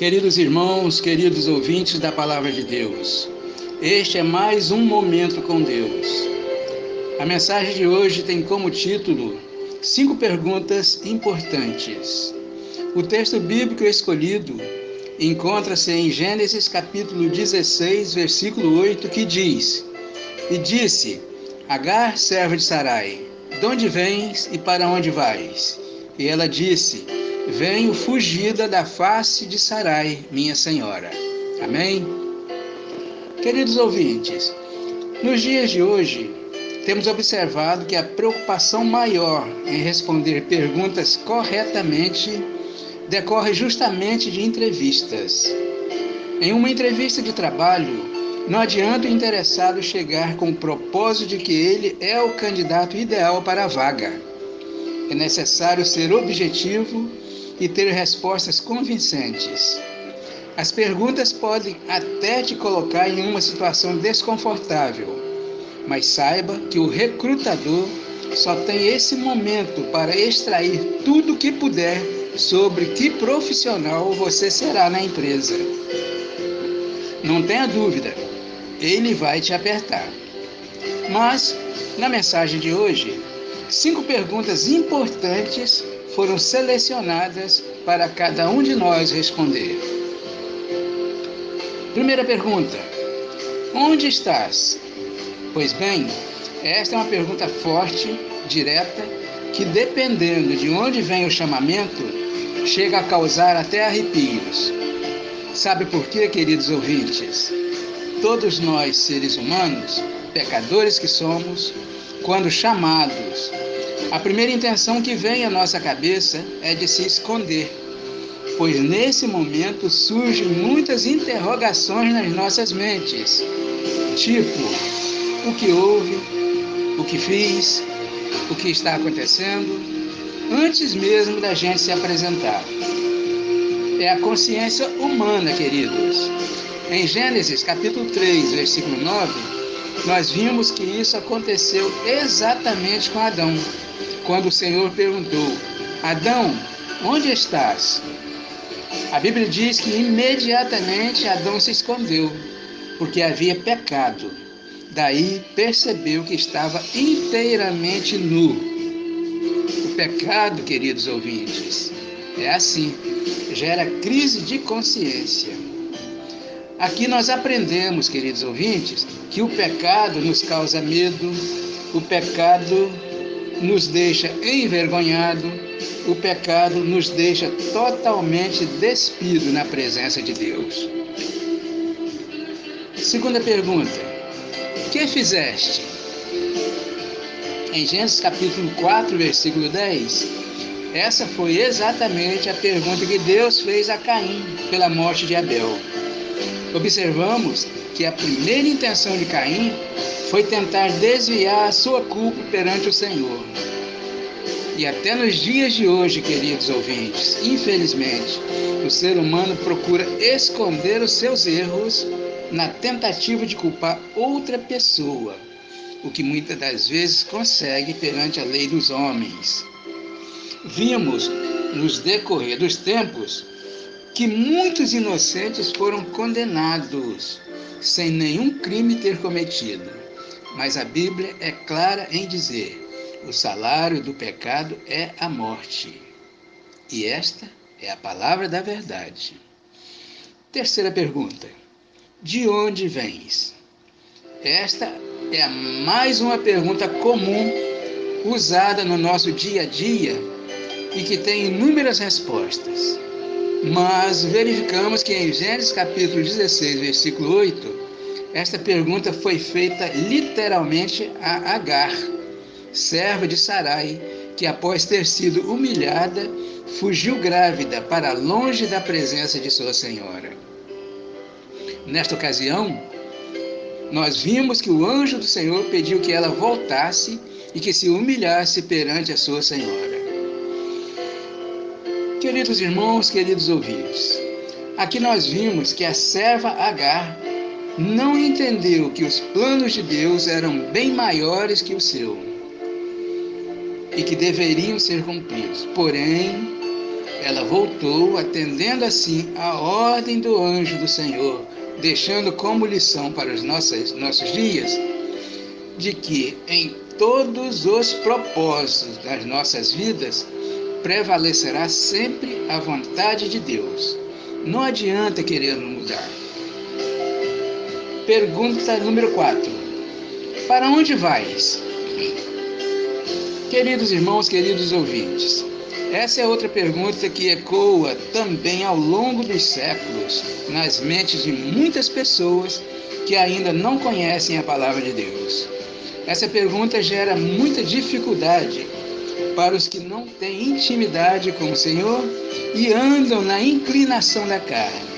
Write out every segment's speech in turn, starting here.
Queridos irmãos, queridos ouvintes da Palavra de Deus, este é mais um Momento com Deus. A mensagem de hoje tem como título 5 perguntas importantes. O texto bíblico escolhido encontra-se em Gênesis capítulo 16, versículo 8, que diz: E disse, Agar, serva de Sarai, de onde vens e para onde vais? E ela disse, venho fugida da face de Sarai, minha senhora. Amém? Queridos ouvintes, nos dias de hoje, temos observado que a preocupação maior em responder perguntas corretamente decorre justamente de entrevistas. Em uma entrevista de trabalho, não adianta o interessado chegar com o propósito de que ele é o candidato ideal para a vaga. É necessário ser objetivo e ter respostas convincentes. As perguntas podem até te colocar em uma situação desconfortável, mas saiba que o recrutador só tem esse momento para extrair tudo o que puder sobre que profissional você será na empresa. Não tenha dúvida, ele vai te apertar. Mas, na mensagem de hoje, 5 perguntas importantes foram selecionadas para cada um de nós responder. Primeira pergunta: onde estás? Pois bem, esta é uma pergunta forte, direta, que dependendo de onde vem o chamamento, chega a causar até arrepios. Sabe por quê, queridos ouvintes? Todos nós, seres humanos, pecadores que somos, quando chamados, a primeira intenção que vem à nossa cabeça é de se esconder, pois nesse momento surgem muitas interrogações nas nossas mentes, tipo, o que houve, o que fiz, o que está acontecendo, antes mesmo da gente se apresentar. É a consciência humana, queridos. Em Gênesis capítulo 3, versículo 9, nós vimos que isso aconteceu exatamente com Adão, quando o Senhor perguntou, Adão, onde estás? A Bíblia diz que imediatamente Adão se escondeu, porque havia pecado. Daí percebeu que estava inteiramente nu. O pecado, queridos ouvintes, é assim, gera crise de consciência. Aqui nós aprendemos, queridos ouvintes, que o pecado nos causa medo, o pecado nos deixa envergonhado, o pecado nos deixa totalmente despido na presença de Deus. Segunda pergunta: que fizeste? Em Gênesis capítulo 4, versículo 10, essa foi exatamente a pergunta que Deus fez a Caim pela morte de Abel. Observamos que a primeira intenção de Caim foi tentar desviar a sua culpa perante o Senhor. E até nos dias de hoje, queridos ouvintes, infelizmente, o ser humano procura esconder os seus erros na tentativa de culpar outra pessoa, o que muitas das vezes consegue perante a lei dos homens. Vimos, nos decorrer dos tempos, que muitos inocentes foram condenados, sem nenhum crime ter cometido. Mas a Bíblia é clara em dizer, o salário do pecado é a morte. E esta é a palavra da verdade. Terceira pergunta: de onde vens? Esta é mais uma pergunta comum, usada no nosso dia a dia e que tem inúmeras respostas. Mas verificamos que em Gênesis capítulo 16, versículo 8, esta pergunta foi feita literalmente a Agar, serva de Sarai, que após ter sido humilhada, fugiu grávida para longe da presença de sua senhora. Nesta ocasião, nós vimos que o anjo do Senhor pediu que ela voltasse e que se humilhasse perante a sua senhora. Queridos irmãos, queridos ouvintes, aqui nós vimos que a serva Agar não entendeu que os planos de Deus eram bem maiores que o seu e que deveriam ser cumpridos. Porém, Ela voltou, atendendo assim a ordem do anjo do Senhor, deixando como lição para os nossos dias, de que em todos os propósitos das nossas vidas prevalecerá sempre a vontade de Deus. Não adianta querer mudar. Pergunta número 4. Para onde vais? Queridos irmãos, queridos ouvintes, essa é outra pergunta que ecoa também ao longo dos séculos nas mentes de muitas pessoas que ainda não conhecem a palavra de Deus. Essa pergunta gera muita dificuldade para os que não têm intimidade com o Senhor e andam na inclinação da carne.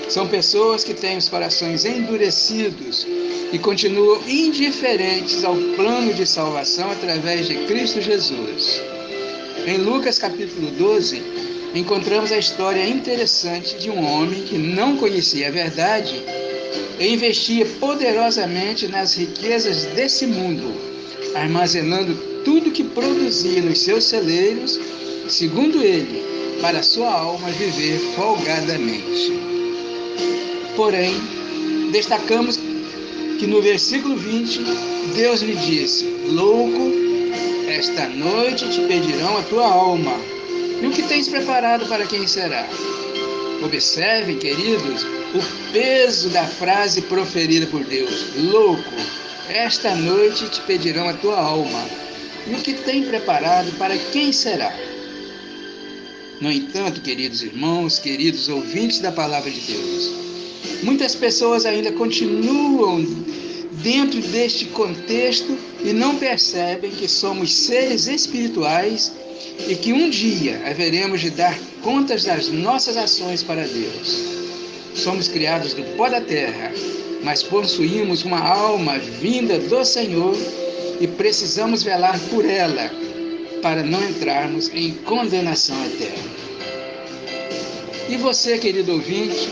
São pessoas que têm os corações endurecidos e continuam indiferentes ao plano de salvação através de Cristo Jesus. Em Lucas capítulo 12, encontramos a história interessante de um homem que não conhecia a verdade e investia poderosamente nas riquezas desse mundo, armazenando tudo que produzia nos seus celeiros, segundo ele, para sua alma viver folgadamente. Porém, destacamos que no versículo 20, Deus lhe disse: louco, esta noite te pedirão a tua alma, e o que tens preparado para quem será? Observem, queridos, o peso da frase proferida por Deus: louco, esta noite te pedirão a tua alma, e o que tem preparado para quem será? No entanto, queridos irmãos, queridos ouvintes da palavra de Deus, muitas pessoas ainda continuam dentro deste contexto e não percebem que somos seres espirituais e que um dia haveremos de dar contas das nossas ações para Deus. Somos criados do pó da terra, mas possuímos uma alma vinda do Senhor e precisamos velar por ela para não entrarmos em condenação eterna. E você, querido ouvinte,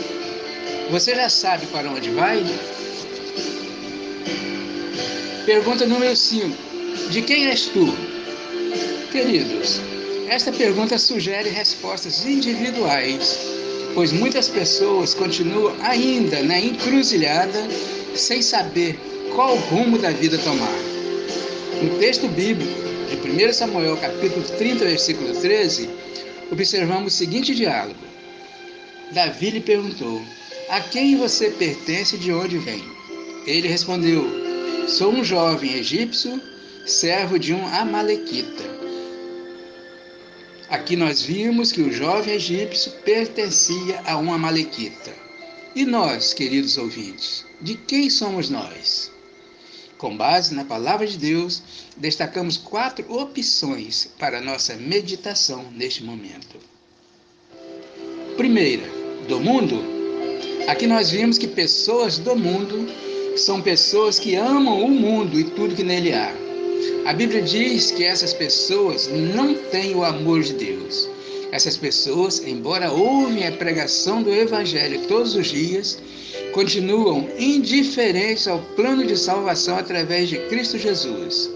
você já sabe para onde vai? Pergunta número 5. De quem és tu? Queridos, esta pergunta sugere respostas individuais, pois muitas pessoas continuam ainda na encruzilhada sem saber qual rumo da vida tomar. No texto bíblico de 1 Samuel, capítulo 30, versículo 13, observamos o seguinte diálogo. Davi lhe perguntou: a quem você pertence e de onde vem? Ele respondeu: sou um jovem egípcio, servo de um amalequita. Aqui nós vimos que o jovem egípcio pertencia a um amalequita. E nós, queridos ouvintes, de quem somos nós? Com base na palavra de Deus, destacamos 4 opções para nossa meditação neste momento. Primeira, do mundo. Aqui nós vimos que pessoas do mundo são pessoas que amam o mundo e tudo que nele há. A Bíblia diz que essas pessoas não têm o amor de Deus. Essas pessoas, embora ouvem a pregação do Evangelho todos os dias, continuam indiferentes ao plano de salvação através de Cristo Jesus.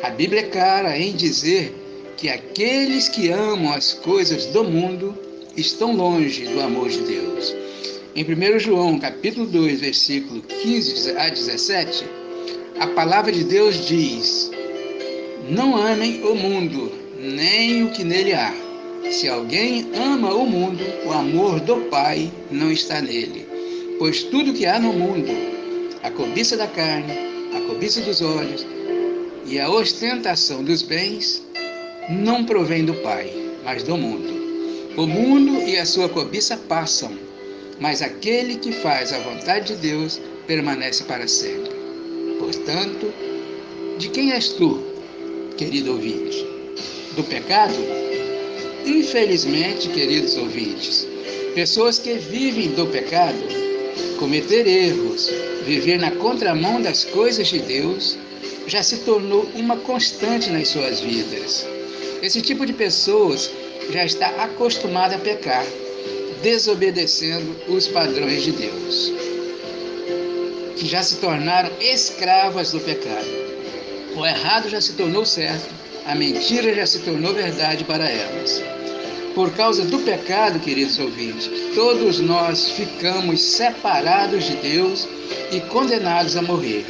A Bíblia é clara em dizer que aqueles que amam as coisas do mundo estão longe do amor de Deus. Em 1 João, capítulo 2, versículo 15 a 17, a palavra de Deus diz: não amem o mundo, nem o que nele há. Se alguém ama o mundo, o amor do Pai não está nele. Pois tudo que há no mundo, a cobiça da carne, a cobiça dos olhos e a ostentação dos bens, não provém do Pai, mas do mundo. O mundo e a sua cobiça passam, mas aquele que faz a vontade de Deus permanece para sempre. Portanto, de quem és tu, querido ouvinte? Do pecado? Infelizmente, queridos ouvintes, pessoas que vivem do pecado, cometer erros, viver na contramão das coisas de Deus, já se tornou uma constante nas suas vidas. Esse tipo de pessoas já está acostumada a pecar, desobedecendo os padrões de Deus, que já se tornaram escravas do pecado. O errado já se tornou certo, a mentira já se tornou verdade para elas. Por causa do pecado, queridos ouvintes, todos nós ficamos separados de Deus e condenados a morrer.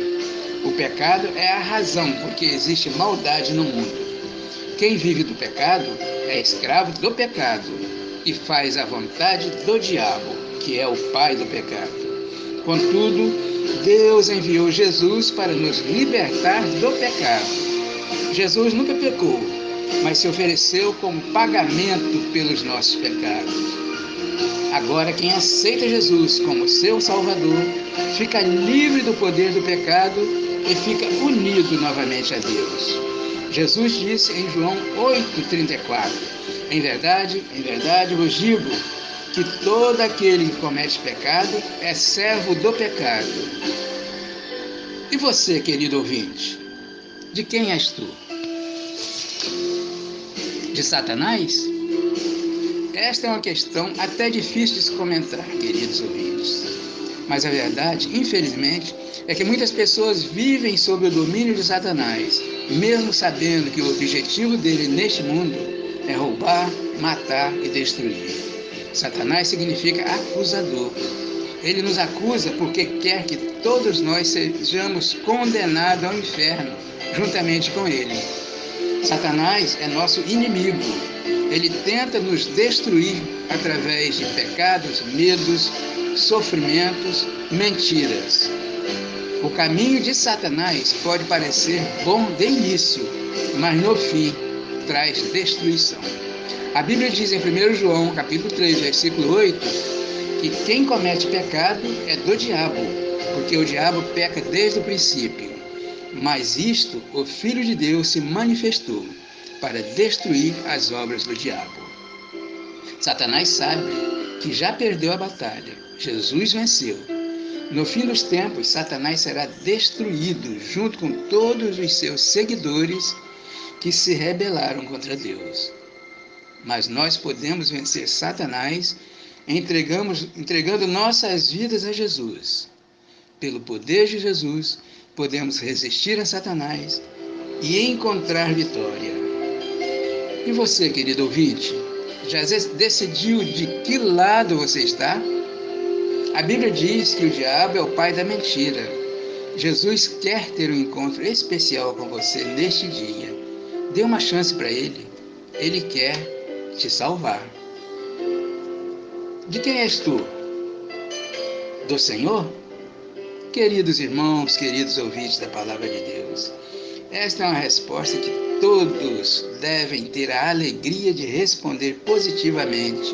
O pecado é a razão por que existe maldade no mundo. Quem vive do pecado é escravo do pecado e faz a vontade do diabo, que é o pai do pecado. Contudo, Deus enviou Jesus para nos libertar do pecado. Jesus nunca pecou, mas se ofereceu como pagamento pelos nossos pecados. Agora, quem aceita Jesus como seu Salvador, fica livre do poder do pecado e fica unido novamente a Deus. Jesus disse em João 8,34: em verdade, vos digo que todo aquele que comete pecado é servo do pecado. E você, querido ouvinte, de quem és tu? De Satanás? Esta é uma questão até difícil de se comentar, queridos ouvintes. Mas a verdade, infelizmente, é que muitas pessoas vivem sob o domínio de Satanás, mesmo sabendo que o objetivo dele neste mundo é roubar, matar e destruir. Satanás significa acusador. Ele nos acusa porque quer que todos nós sejamos condenados ao inferno, juntamente com ele. Satanás é nosso inimigo. Ele tenta nos destruir através de pecados, medos, sofrimentos, mentiras. O caminho de Satanás pode parecer bom de início, mas no fim traz destruição. A Bíblia diz em 1 João, capítulo 3, versículo 8, que quem comete pecado é do diabo, porque o diabo peca desde o princípio. Mas isto, o Filho de Deus se manifestou para destruir as obras do diabo. Satanás sabe que já perdeu a batalha. Jesus venceu. No fim dos tempos, Satanás será destruído junto com todos os seus seguidores que se rebelaram contra Deus. Mas nós podemos vencer Satanás entregando nossas vidas a Jesus. Pelo poder de Jesus, podemos resistir a Satanás e encontrar vitória. E você, querido ouvinte, já decidiu de que lado você está? A Bíblia diz que o diabo é o pai da mentira. Jesus quer ter um encontro especial com você neste dia. Dê uma chance para ele. Ele quer te salvar. De quem és tu? Do Senhor? Queridos irmãos, queridos ouvintes da Palavra de Deus, esta é uma resposta que todos devem ter a alegria de responder positivamente,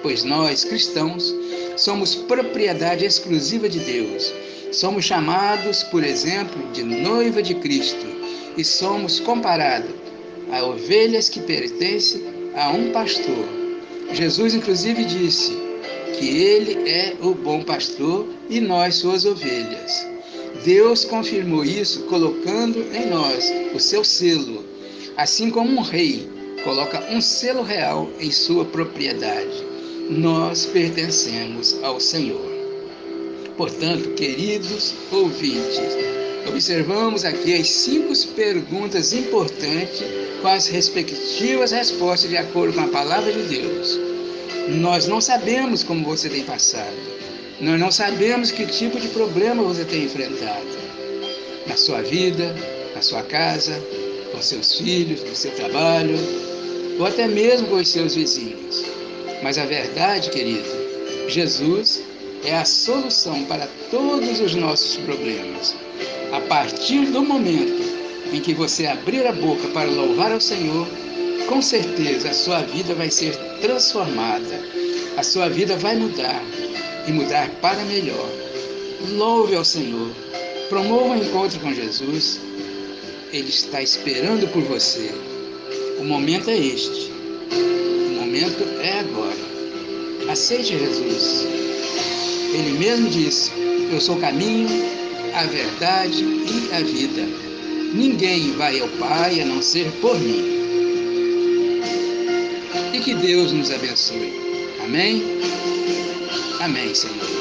pois nós, cristãos, somos propriedade exclusiva de Deus. Somos chamados, por exemplo, de noiva de Cristo e somos comparados a ovelhas que pertencem a um pastor. Jesus, inclusive, disse que ele é o bom pastor e nós suas ovelhas. Deus confirmou isso colocando em nós o seu selo, assim como um rei coloca um selo real em sua propriedade. Nós pertencemos ao Senhor. Portanto, queridos ouvintes, observamos aqui as 5 perguntas importantes com as respectivas respostas de acordo com a Palavra de Deus. Nós não sabemos como você tem passado. Nós não sabemos que tipo de problema você tem enfrentado na sua vida, na sua casa, com seus filhos, no seu trabalho, ou até mesmo com os seus vizinhos. Mas a verdade, querido, Jesus é a solução para todos os nossos problemas. A partir do momento em que você abrir a boca para louvar ao Senhor, com certeza a sua vida vai ser transformada. A sua vida vai mudar e mudar para melhor. Louve ao Senhor. Promova um encontro com Jesus. Ele está esperando por você. O momento é este. O momento é agora. Aceite Jesus. Ele mesmo disse: eu sou o caminho, a verdade e a vida. Ninguém vai ao Pai a não ser por mim. E que Deus nos abençoe. Amém? Amém, Senhor.